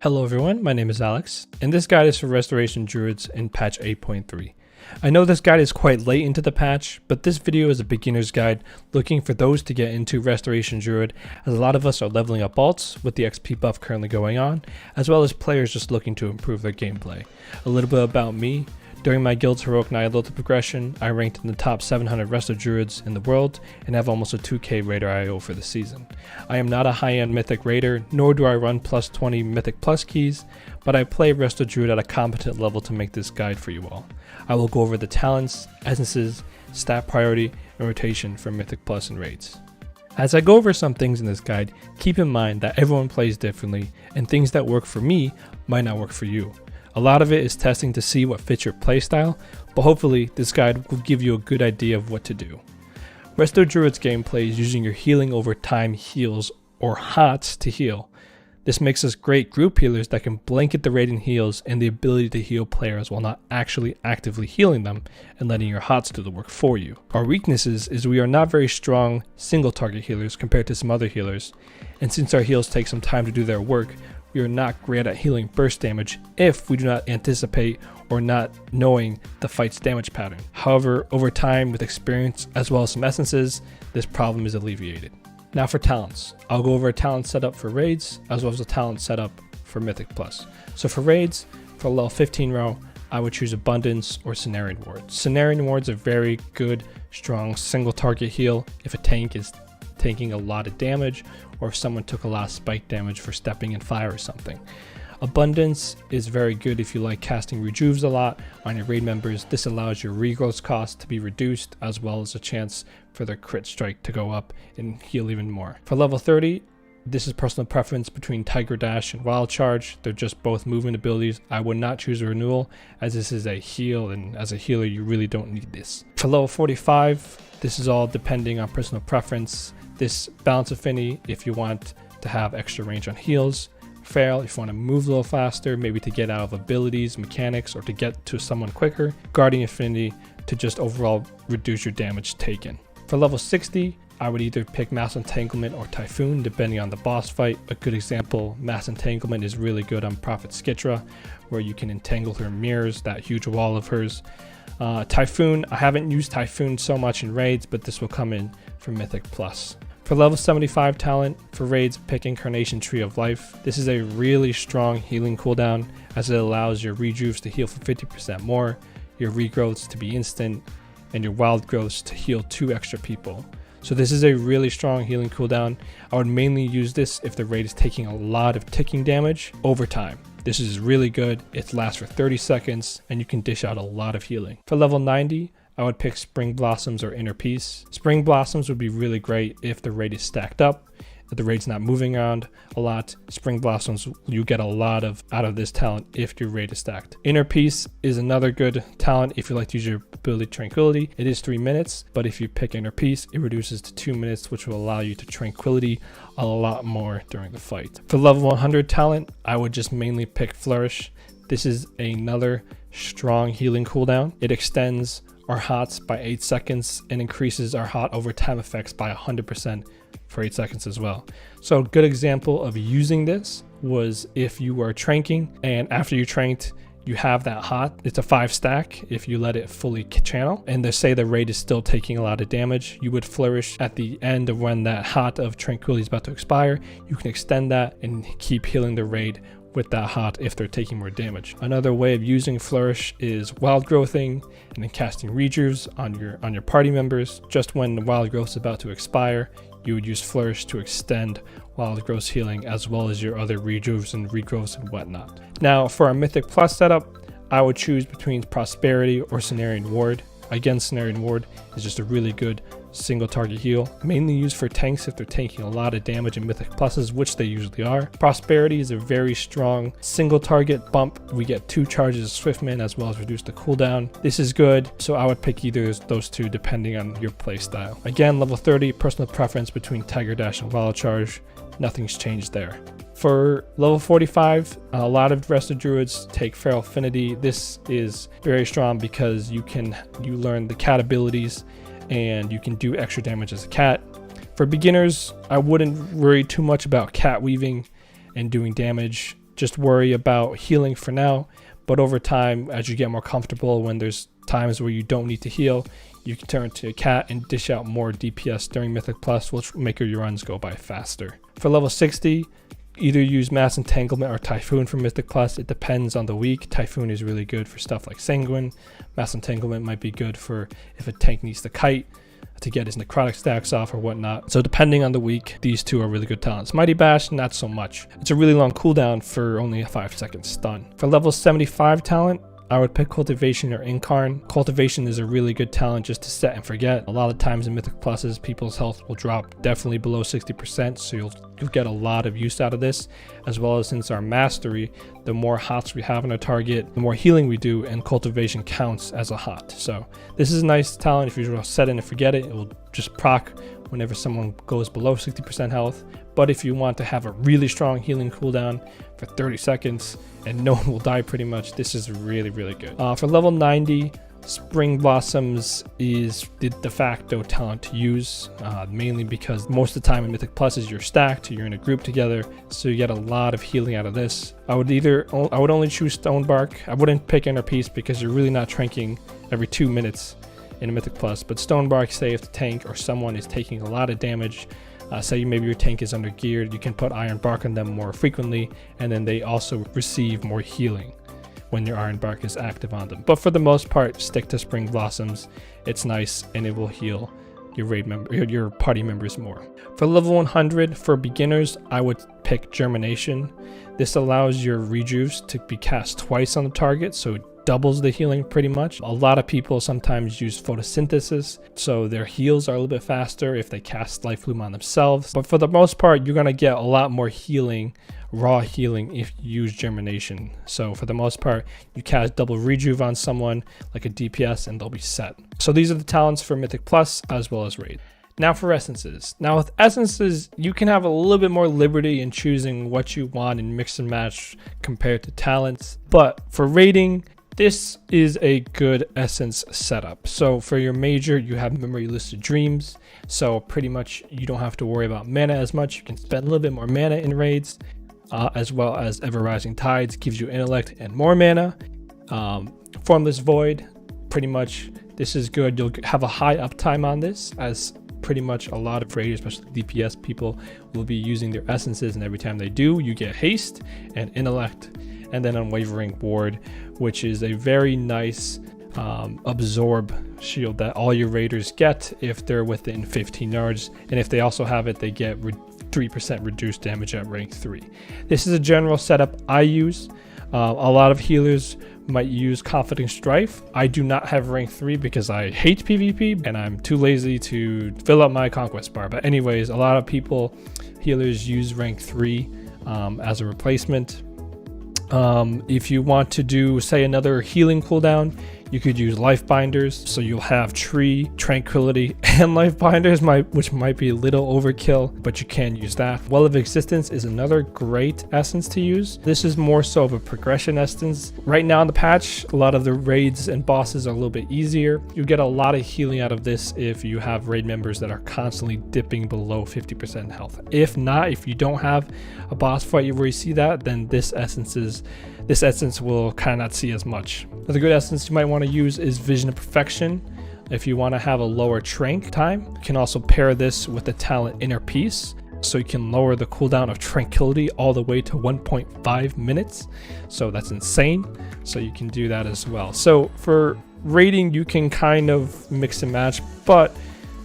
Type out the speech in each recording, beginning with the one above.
Hello everyone, my name is Alex, and this guide is for Restoration Druids in patch 8.3. I know this guide is quite late into the patch, but this video is a beginner's guide looking for those to get into Restoration Druid, as a lot of us are leveling up alts with the XP buff currently going on, as well as players just looking to improve their gameplay. A little bit about me. During my guild's Heroic Nihilota progression, I ranked in the top 700 Resto Druids in the world and have almost a 2k Raider IO for the season. I am not a high-end Mythic Raider, nor do I run plus 20 Mythic Plus keys, but I play Resto Druid at a competent level to make this guide for you all. I will go over the talents, essences, stat priority, and rotation for Mythic Plus and raids. As I go over some things in this guide, keep in mind that everyone plays differently, and things that work for me might not work for you. A lot of it is testing to see what fits your playstyle, but hopefully this guide will give you a good idea of what to do. Resto Druid's gameplay is using your healing over time heals or HOTS to heal. This makes us great group healers that can blanket the radiant heals and the ability to heal players while not actually actively healing them and letting your HOTS do the work for you. Our weaknesses is we are not very strong single target healers compared to some other healers, and since our heals take some time to do their work, we are not great at healing burst damage if we do not anticipate or not knowing the fight's damage pattern. However, over time with experience as well as some essences, this problem is alleviated. Now for talents, I'll go over a talent setup for raids as well as a talent setup for Mythic Plus. So for raids, for level 15 row, I would choose Abundance or Cenarian Ward. Cenarian Ward's a very good, strong single target heal if a tank is taking a lot of damage, or if someone took a lot of spike damage for stepping in fire or something. Abundance is very good if you like casting rejuves a lot on your raid members. This allows your regrowth cost to be reduced, as well as a chance for their crit strike to go up and heal even more. For level 30, this is personal preference between Tiger Dash and Wild Charge. They're just both movement abilities. I would not choose a renewal, as this is a heal, and as a healer you really don't need this. For level 45, this is all depending on personal preference. This balance affinity if you want to have extra range on heals. Fail if you want to move a little faster, maybe to get out of abilities, mechanics, or to get to someone quicker. Guardian affinity to just overall reduce your damage taken. For level 60, I would either pick Mass Entanglement or Typhoon depending on the boss fight. A good example, Mass Entanglement is really good on Prophet Skitra, where you can entangle her mirrors, that huge wall of hers. Typhoon, I haven't used Typhoon so much in raids, but this will come in for Mythic Plus. For level 75 talent, for raids, pick Incarnation Tree of Life. This is a really strong healing cooldown, as it allows your rejuves to heal for 50% more, your regrowths to be instant, and your wild growths to heal 2 extra people. So this is a really strong healing cooldown. I would mainly use this if the raid is taking a lot of ticking damage over time. This is really good, it lasts for 30 seconds, and you can dish out a lot of healing. For level 90, I would pick Spring Blossoms or Inner Peace. Spring Blossoms would be really great if the raid is stacked up, if the raid's not moving around a lot. Spring Blossoms, you get a lot out of this talent if your raid is stacked. Inner Peace is another good talent if you like to use your ability Tranquility. It is 3 minutes, but if you pick Inner Peace, it reduces to 2 minutes, which will allow you to Tranquility a lot more during the fight. For level 100 talent, I would just mainly pick Flourish. This is another strong healing cooldown. It extends our HOTS by 8 seconds and increases our HOT over time effects by 100% for 8 seconds as well. So a good example of using this was if you were tranking, and after you tranked, you have that HOT. It's a 5 stack if you let it fully channel, and they say the raid is still taking a lot of damage. You would Flourish at the end of when that HOT of Tranquility is about to expire. You can extend that and keep healing the raid with that HOT if they're taking more damage. Another way of using Flourish is wild growthing and then casting rejuves on your party members. Just when the wild growth is about to expire, you would use Flourish to extend wild growth healing, as well as your other rejuves and regrowths and whatnot. Now for our Mythic Plus setup, I would choose between Prosperity or Cenarian Ward. Again, Cenarian Ward is just a really good single target heal, mainly used for tanks if they're taking a lot of damage in Mythic Pluses, which they usually are. Prosperity is a very strong single target bump. We get 2 charges of Swiftman as well as reduce the cooldown. This is good, so I would pick either of those 2 depending on your playstyle. Again, level 30, personal preference between Tiger Dash and Wild Charge. Nothing's changed there. For level 45, a lot of Resto Druids take Feral Affinity. This is very strong because you learn the cat abilities and you can do extra damage as a cat. For beginners, I wouldn't worry too much about cat weaving and doing damage. just worry about healing for now. But over time, as you get more comfortable, when there's times where you don't need to heal, you can turn to a cat and dish out more DPS during Mythic Plus, which will make your runs go by faster. For level 60, either use Mass Entanglement or Typhoon for Mythic Plus. It depends on the week. Typhoon is really good for stuff like Sanguine. Mass Entanglement might be good for if a tank needs to kite to get his necrotic stacks off or whatnot. So depending on the week, these two are really good talents. Mighty Bash, not so much. It's a really long cooldown for only a 5-second stun. For level 75 talent, I would pick Cultivation or Incarn. Cultivation is a really good talent just to set and forget. A lot of times in Mythic Pluses, people's health will drop definitely below 60%, so you'll get a lot of use out of this, as well as since our mastery, the more hots we have on our target, the more healing we do, and Cultivation counts as a hot. So this is a nice talent. If you set it and forget it, it will just proc whenever someone goes below 60% health. But if you want to have a really strong healing cooldown for 30 seconds and no one will die pretty much, this is really, really good. For level 90, Spring Blossoms is the de facto talent to use, mainly because most of the time in Mythic Pluses you're stacked, you're in a group together, so you get a lot of healing out of this. I would only choose Stonebark. I wouldn't pick Inner Peace because you're really not tranking every 2 minutes in a Mythic Plus, but Stonebark, say if the tank or someone is taking a lot of damage, say maybe your tank is under geared, you can put Iron Bark on them more frequently, and then they also receive more healing when your Iron Bark is active on them. But for the most part, stick to Spring Blossoms. It's nice and it will heal your party members more. For level 100, for beginners, I would pick Germination. This allows your rejuves to be cast twice on the target, so it doubles the healing pretty much. A lot of people sometimes use Photosynthesis, so their heals are a little bit faster if they cast Life Bloom on themselves. But for the most part, you're gonna get a lot more healing, raw healing, if you use Germination. So for the most part, you cast double rejuve on someone like a DPS and they'll be set. So these are the talents for Mythic Plus as well as Raid. Now for essences. Now with essences, you can have a little bit more liberty in choosing what you want and mix and match compared to talents. But for raiding, this is a good essence setup. So for your major, you have Memory Listed Dreams. So pretty much you don't have to worry about mana as much. You can spend a little bit more mana in raids, as well as Ever Rising Tides gives you intellect and more mana. Formless Void, pretty much this is good. You'll have a high uptime on this, as pretty much a lot of raiders, especially DPS people, will be using their essences, and every time they do, you get haste and intellect. And then Unwavering Ward, which is a very nice absorb shield that all your raiders get if they're within 15 yards. And if they also have it, they get 3% reduced damage at rank 3. This is a general setup I use. A lot of healers might use Conflicting Strife. I do not have rank 3 because I hate PvP and I'm too lazy to fill up my conquest bar. But anyways, a lot of people, healers, use rank 3 as a replacement. If you want to do, say, another healing cooldown, you could use Life Binders, so you'll have Tree, Tranquility, and Life Binders, which might be a little overkill, but you can use that. Well of Existence is another great essence to use. This is more so of a progression essence. Right now in the patch, a lot of the raids and bosses are a little bit easier. You get a lot of healing out of this if you have raid members that are constantly dipping below 50% health. If not, if you don't have a boss fight where you see that, then this essence will kind of not see as much. Another good essence you might want to use is Vision of Perfection. If you want to have a lower trank time, you can also pair this with the talent Inner Peace, so you can lower the cooldown of Tranquility all the way to 1.5 minutes. So that's insane. So you can do that as well. So for raiding, you can kind of mix and match, but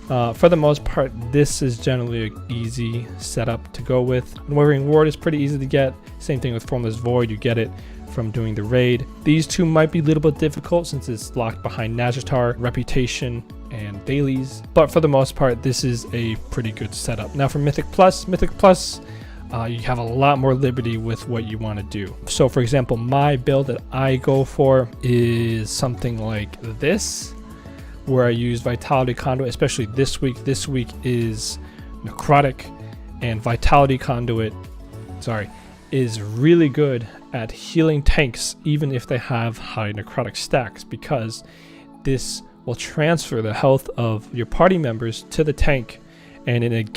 for the most part, this is generally an easy setup to go with. Unwavering Ward is pretty easy to get. Same thing with Formless Void, you get it from doing the raid. These two might be a little bit difficult since it's locked behind Najatar, Reputation, and dailies. But for the most part, this is a pretty good setup. Now for Mythic Plus, you have a lot more liberty with what you want to do. So for example, my build that I go for is something like this, where I use Vitality Conduit, especially this week. This week is Necrotic, and Vitality Conduit, is really good at healing tanks even if they have high necrotic stacks, because this will transfer the health of your party members to the tank, and it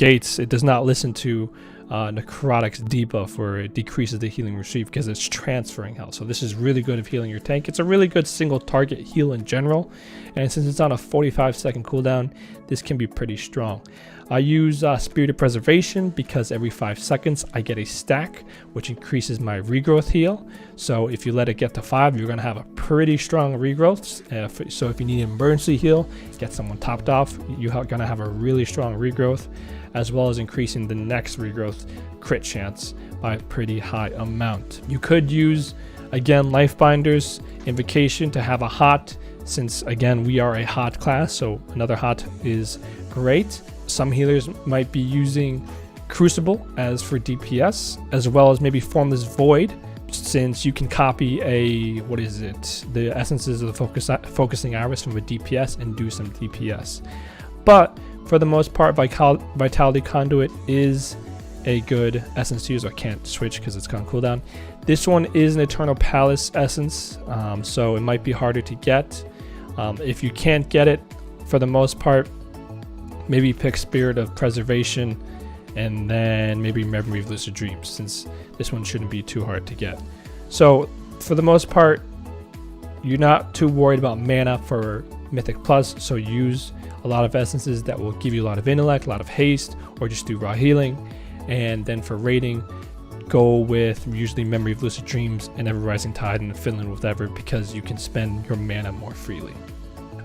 does not listen to necrotics debuff where it decreases the healing received because it's transferring health. So this is really good at healing your tank. It's a really good single target heal in general, and since it's on a 45-second cooldown, this can be pretty strong. I use Spirited Preservation because every 5 seconds I get a stack, which increases my regrowth heal. So if you let it get to 5, you're going to have a pretty strong regrowth. So if you need an emergency heal, get someone topped off, you're going to have a really strong regrowth, as well as increasing the next regrowth crit chance by a pretty high amount. You could use, again, Lifebinder's Invocation to have a hot, since again we are a hot class, so another hot is great. Some healers might be using Crucible as for DPS, as well as maybe Formless Void, since you can copy the essences of the focusing iris from a DPS and do some DPS. But for the most part, Vitality Conduit is a good essence to use. I can't switch because it's on cooldown. This one is an Eternal Palace essence, so it might be harder to get. If you can't get it, for the most part, maybe pick Spirit of Preservation and then maybe Memory of Lucid Dreams, since this one shouldn't be too hard to get. So for the most part, you're not too worried about mana for Mythic Plus, so use a lot of essences that will give you a lot of intellect, a lot of haste, or just do raw healing. And then for raiding, go with usually Memory of Lucid Dreams and Ever Rising Tide and fill in with Ever, because you can spend your mana more freely.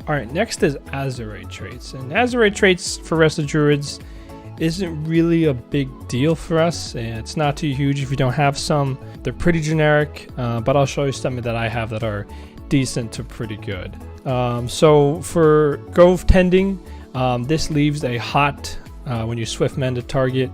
Alright, next is Azerite traits. And Azerite traits for Restoration Druids isn't really a big deal for us, and it's not too huge if you don't have some. They're pretty generic, but I'll show you some that I have that are decent to pretty good. So for Grove Tending, this leaves a hot when you Swift Mend a target.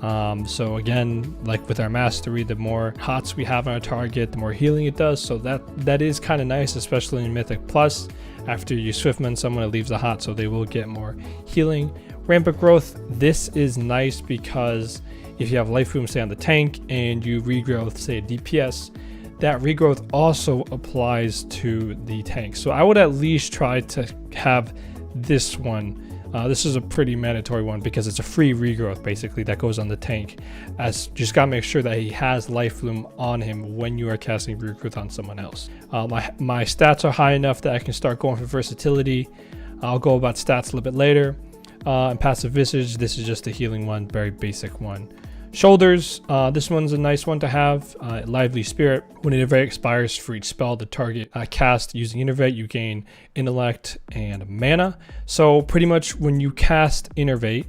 So again, like with our mastery, the more hots we have on our target, the more healing it does. So that is kind of nice, especially in Mythic Plus. After you Swift Mend someone, it leaves a hot, so they will get more healing. Rampant Growth, this is nice because if you have Life Room, say on the tank, and you regrowth, say a DPS, that regrowth also applies to the tank. So I would at least try to have this one. This is a pretty mandatory one because it's a free regrowth basically that goes on the tank. Just gotta make sure that he has Life Bloom on him when you are casting regrowth on someone else. My stats are high enough that I can start going for versatility. I'll go about stats a little bit later. And Passive Visage, this is just a healing one, very basic one. Shoulders, this one's a nice one to have. Lively Spirit, when Innervate expires for each spell the target cast using Innervate, you gain intellect and mana. So pretty much when you cast Innervate,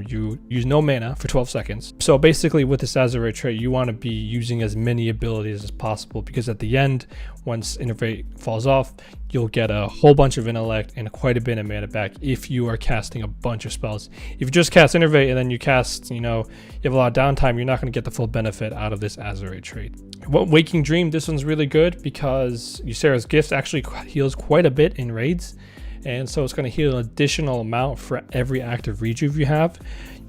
you use no mana for 12 seconds. So basically with this Azerite trait, you want to be using as many abilities as possible, because at the end, once Innervate falls off, you'll get a whole bunch of intellect and quite a bit of mana back if you are casting a bunch of spells. If you just cast Innervate and then you cast, you have a lot of downtime, you're not going to get the full benefit out of this Azerite trait. Waking Dream, this one's really good because Ysera's Gift actually heals quite a bit in raids, and so it's going to heal an additional amount for every active rejuve you have.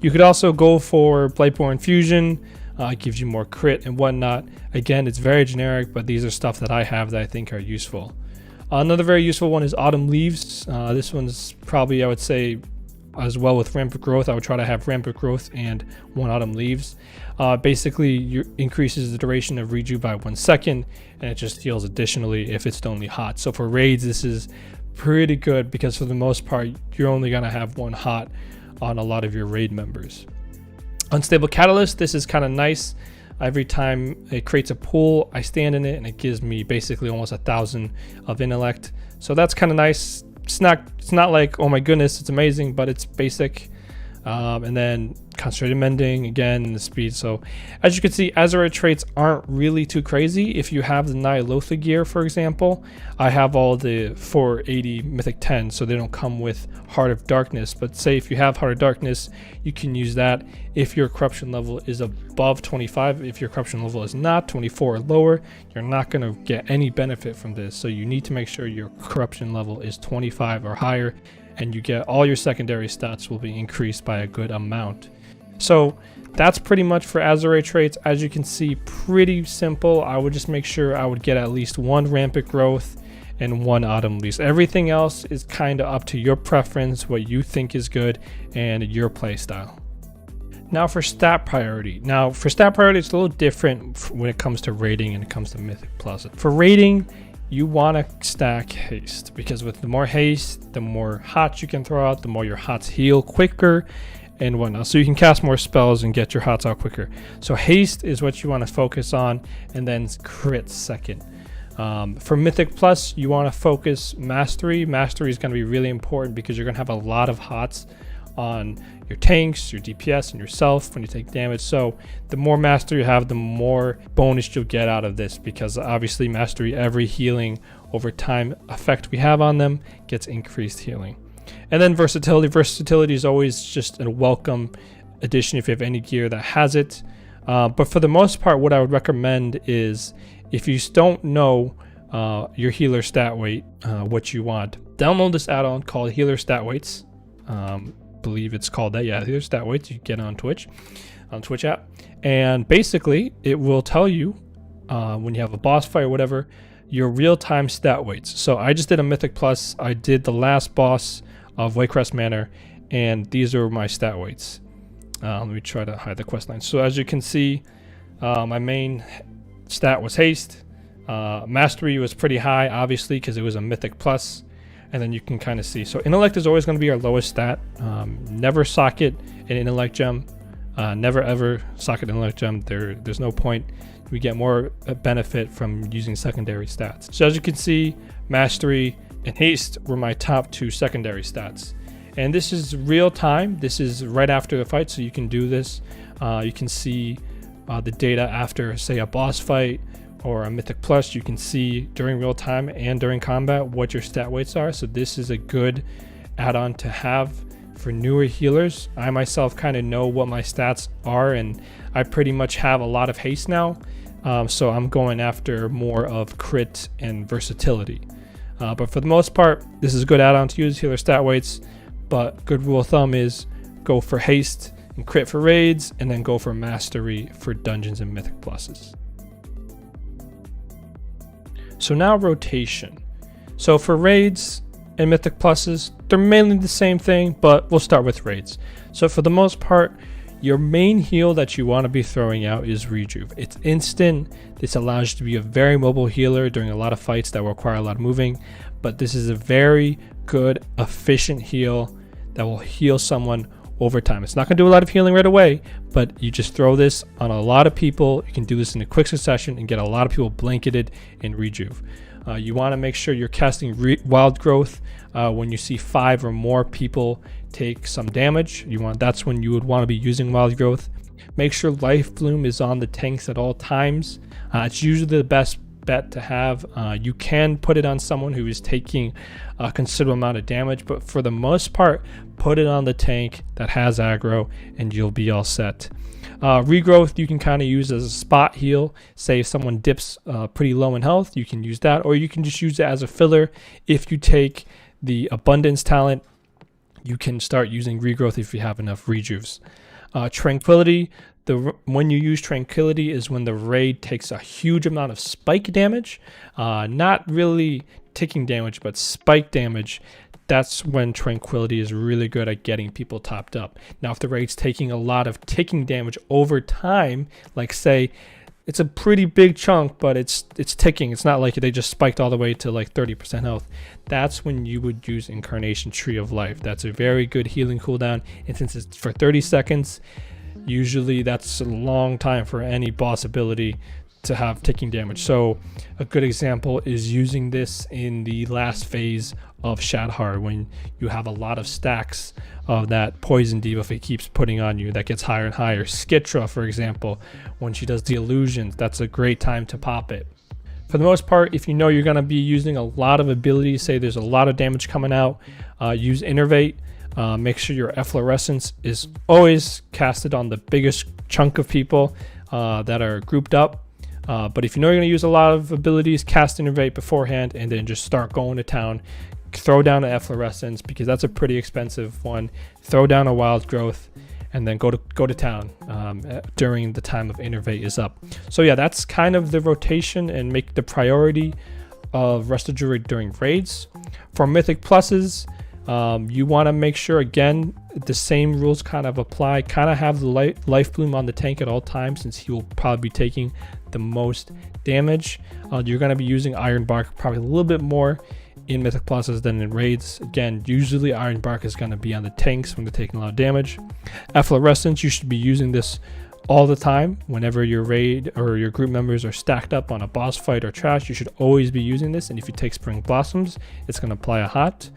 You could also go for Blightborn Fusion. It gives you more crit and whatnot. Again, it's very generic, but these are stuff that I have that I think are useful. Another very useful one is Autumn Leaves. This one's probably, I would say, as well with Rampant Growth. I would try to have Rampant Growth and 1 Autumn Leaves. Basically, increases the duration of rejuve by 1 second, and it just heals additionally if it's only hot. So for raids, this is pretty good because for the most part, you're only going to have 1 hot on a lot of your raid members. Unstable Catalyst, this is kind of nice. Every time it creates a pool, I stand in it, and it gives me basically almost 1,000 of intellect. So that's kind of nice. It's not like, oh my goodness, it's amazing, but it's basic. And then Concentrated Mending again, and the speed. So as you can see, Azerite traits aren't really too crazy. If you have the Nyalotha gear, for example, I have all the 480 Mythic 10, so they don't come with Heart of Darkness. But say if you have Heart of Darkness, you can use that if your corruption level is above 25. If your corruption level is not 24 or lower, you're not going to get any benefit from this. So you need to make sure your corruption level is 25 or higher, and you get all your secondary stats will be increased by a good amount. So that's pretty much for Azerite traits. As you can see, pretty simple. I would just make sure I would get at least 1 Rampant Growth and 1 Autumn Leaves. Everything else is kind of up to your preference, what you think is good, and your play style. Now for stat priority. Now for stat priority, it's a little different when it comes to rating and it comes to Mythic Plus. For rating, you want to stack haste, because with the more haste, the more hots you can throw out, the more your hots heal quicker and whatnot. So you can cast more spells and get your hots out quicker. So haste is what you want to focus on, and then crit second. For Mythic Plus, you want to focus mastery. Mastery is going to be really important because you're going to have a lot of hots on your tanks, your DPS, and yourself when you take damage. So the more mastery you have, the more bonus you'll get out of this, because obviously mastery, every healing over time effect we have on them gets increased healing. And then versatility. Versatility is always just a welcome addition if you have any gear that has it. But for the most part, what I would recommend is, if you don't know your healer stat weight, what you want, download this add-on called Healer Stat Weights. Believe it's called that. Yeah, Healer Stat Weights. You get on Twitch app, and basically it will tell you when you have a boss fight or whatever, your real-time stat weights. So I just did a Mythic Plus. I did the last boss of Waycrest Manor, and these are my stat weights. Let me try to hide the quest line. So as you can see, my main stat was haste. Mastery was pretty high, obviously, because it was a Mythic Plus. And then you can kind of see. So intellect is always going to be our lowest stat. Never socket an intellect gem. Never ever socket an intellect gem. There's no point. We get more benefit from using secondary stats. So as you can see, mastery and haste were my top 2 secondary stats. And this is real time. This is right after the fight, so you can do this. You can see the data after, say, a boss fight or a Mythic Plus. You can see during real time and during combat what your stat weights are. So this is a good add-on to have for newer healers. I myself kind of know what my stats are, and I pretty much have a lot of haste now. So I'm going after more of crit and versatility. But for the most part, this is a good add-on to use, healer stat weights. But good rule of thumb is go for haste and crit for raids, and then go for mastery for dungeons and Mythic Pluses. So now rotation. So for raids and Mythic Pluses, they're mainly the same thing, but we'll start with raids. So for the most part, your main heal that you want to be throwing out is Rejuve. It's instant. This allows you to be a very mobile healer during a lot of fights that require a lot of moving, but this is a very good, efficient heal that will heal someone over time. It's not going to do a lot of healing right away, but you just throw this on a lot of people. You can do this in a quick succession and get a lot of people blanketed in Rejuve. You want to make sure you're casting Wild Growth when you see 5 or more people take some damage. That's when you would want to be using Wild Growth. Make sure Life Bloom is on the tanks at all times. It's usually the best bet to have. You can put it on someone who is taking a considerable amount of damage, but for the most part, put it on the tank that has aggro and you'll be all set. Regrowth you can kind of use as a spot heal. Say if someone dips pretty low in health, you can use that, or you can just use it as a filler. If you take the Abundance talent, you can start using Regrowth if you have enough rejuves. Tranquility, when you use Tranquility is when the raid takes a huge amount of spike damage, not really ticking damage, but spike damage. That's when Tranquility is really good at getting people topped up. Now, if the raid's taking a lot of ticking damage over time, like say, it's a pretty big chunk, but it's ticking. It's not like they just spiked all the way to like 30% health. That's when you would use Incarnation Tree of Life. That's a very good healing cooldown. And since it's for 30 seconds, usually that's a long time for any boss ability to have ticking damage. So a good example is using this in the last phase of Shadhar when you have a lot of stacks of that poison debuff it keeps putting on you that gets higher and higher. Skitra, for example, when she does the illusions, that's a great time to pop it. For the most part, if you know you're going to be using a lot of abilities, say there's a lot of damage coming out, use Innervate. Make sure your Efflorescence is always casted on the biggest chunk of people that are grouped up. But if you know you're going to use a lot of abilities, cast Innervate beforehand and then just start going to town. Throw down an Efflorescence because that's a pretty expensive one. Throw down a Wild Growth and then go to town during the time of Innervate is up. So yeah, that's kind of the rotation and make the priority of Restoration Druid during raids. For Mythic Pluses, You want to make sure, again, the same rules kind of apply. Kind of have the life bloom on the tank at all times, since he will probably be taking the most damage. You're going to be using Iron Bark probably a little bit more in Mythic Pluses than in raids. Again, usually Iron Bark is going to be on the tanks when they're taking a lot of damage. Efflorescence, you should be using this all the time. Whenever your raid or your group members are stacked up on a boss fight or trash, you should always be using this. And if you take Spring Blossoms, it's going to apply a hot.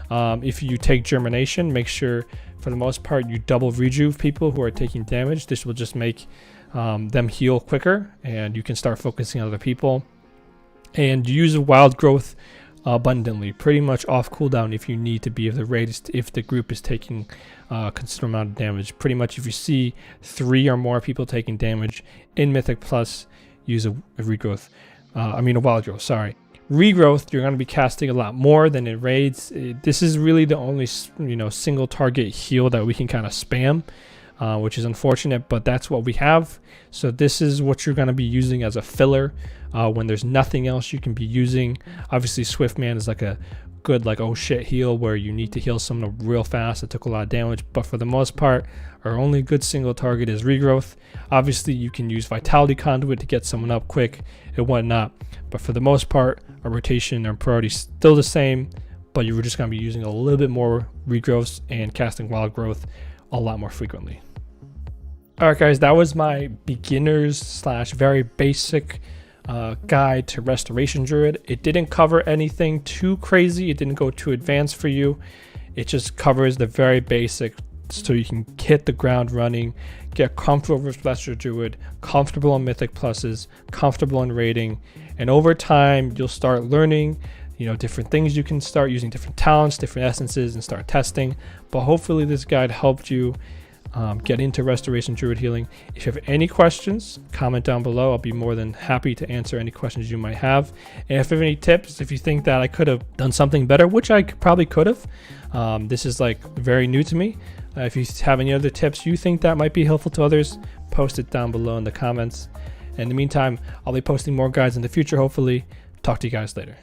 If you take Germination, make sure for the most part you double rejuve people who are taking damage. This will just make them heal quicker, and you can start focusing on other people. And use Wild Growth abundantly, pretty much off cooldown if you need to be, if the group is taking a considerable amount of damage. Pretty much if you see 3 or more people taking damage in Mythic Plus, use a regrowth. A Wild Growth, sorry. Regrowth, you're going to be casting a lot more than in raids. This is really the only single target heal that we can kind of spam, which is unfortunate, but that's what we have. So this is what you're going to be using as a filler when there's nothing else you can be using. Obviously Swiftman is like a good oh shit heal where you need to heal someone real fast that took a lot of damage, but for the most part our only good single target is Regrowth. Obviously you can use Vitality Conduit to get someone up quick and whatnot, but for the most part our rotation and priority is still the same, but you're just going to be using a little bit more Regrowths and casting Wild Growth a lot more frequently. Alright guys, that was my beginners / very basic guide to Restoration Druid. It didn't cover anything too crazy, it didn't go too advanced for you. It just covers the very basic so you can hit the ground running, get comfortable with Restoration Druid, comfortable in Mythic Pluses, comfortable in raiding, and over time you'll start learning different things. You can start using different talents, different essences, and start testing. But hopefully this guide helped you get into Restoration Druid healing. If you have any questions, comment down below. I'll be more than happy to answer any questions you might have. And if you have any tips, if you think that I could have done something better, which I probably could have, this is very new to me. If you have any other tips you think that might be helpful to others, post it down below in the comments. In the meantime, I'll be posting more guides in the future, hopefully. Talk to you guys later.